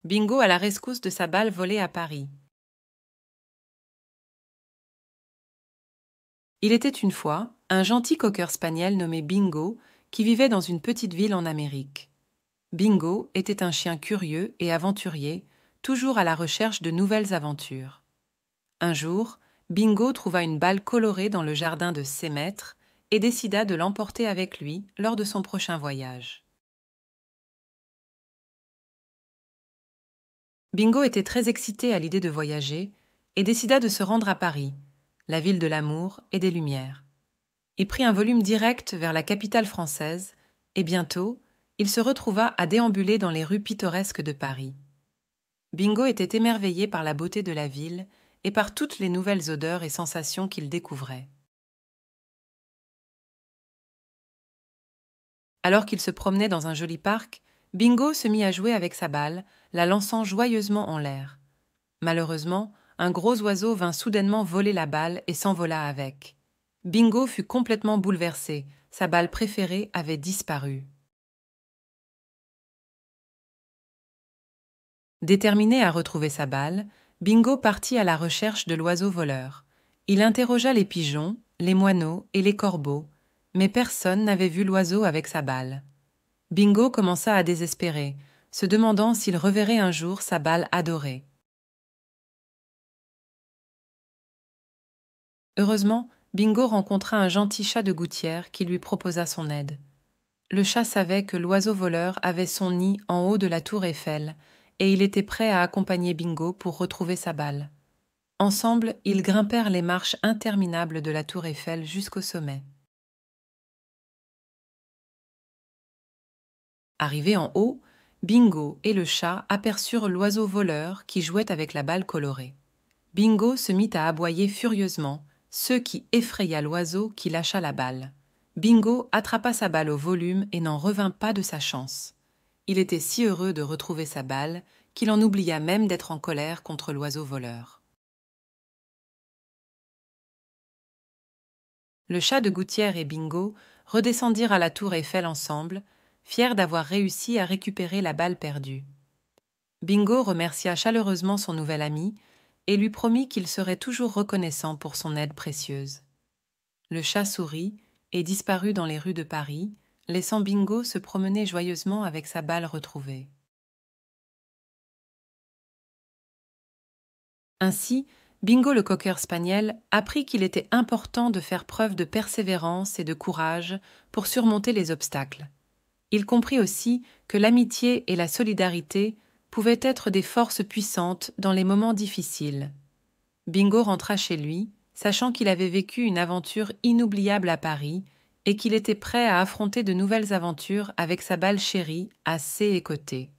Bingo à la rescousse de sa balle volée à Paris. Il était une fois un gentil cocker spaniel nommé Bingo qui vivait dans une petite ville en Amérique. Bingo était un chien curieux et aventurier, toujours à la recherche de nouvelles aventures. Un jour, Bingo trouva une balle colorée dans le jardin de ses maîtres et décida de l'emporter avec lui lors de son prochain voyage. Bingo était très excité à l'idée de voyager et décida de se rendre à Paris, la ville de l'amour et des lumières. Il prit un volume direct vers la capitale française et bientôt, il se retrouva à déambuler dans les rues pittoresques de Paris. Bingo était émerveillé par la beauté de la ville et par toutes les nouvelles odeurs et sensations qu'il découvrait. Alors qu'il se promenait dans un joli parc, Bingo se mit à jouer avec sa balle, la lançant joyeusement en l'air. Malheureusement, un gros oiseau vint soudainement voler la balle et s'envola avec. Bingo fut complètement bouleversé, sa balle préférée avait disparu. Déterminé à retrouver sa balle, Bingo partit à la recherche de l'oiseau voleur. Il interrogea les pigeons, les moineaux et les corbeaux, mais personne n'avait vu l'oiseau avec sa balle. Bingo commença à désespérer, se demandant s'il reverrait un jour sa balle adorée. Heureusement, Bingo rencontra un gentil chat de gouttière qui lui proposa son aide. Le chat savait que l'oiseau voleur avait son nid en haut de la tour Eiffel, et il était prêt à accompagner Bingo pour retrouver sa balle. Ensemble, ils grimpèrent les marches interminables de la tour Eiffel jusqu'au sommet. Arrivés en haut, Bingo et le chat aperçurent l'oiseau voleur qui jouait avec la balle colorée. Bingo se mit à aboyer furieusement, ce qui effraya l'oiseau qui lâcha la balle. Bingo attrapa sa balle au volume et n'en revint pas de sa chance. Il était si heureux de retrouver sa balle qu'il en oublia même d'être en colère contre l'oiseau voleur. Le chat de gouttière et Bingo redescendirent à la tour Eiffel ensemble, fiers d'avoir réussi à récupérer la balle perdue. Bingo remercia chaleureusement son nouvel ami et lui promit qu'il serait toujours reconnaissant pour son aide précieuse. Le chat sourit et disparut dans les rues de Paris, laissant Bingo se promener joyeusement avec sa balle retrouvée. Ainsi, Bingo le cocker spaniel apprit qu'il était important de faire preuve de persévérance et de courage pour surmonter les obstacles. Il comprit aussi que l'amitié et la solidarité pouvaient être des forces puissantes dans les moments difficiles. Bingo rentra chez lui, sachant qu'il avait vécu une aventure inoubliable à Paris et qu'il était prêt à affronter de nouvelles aventures avec sa balle chérie à ses côtés.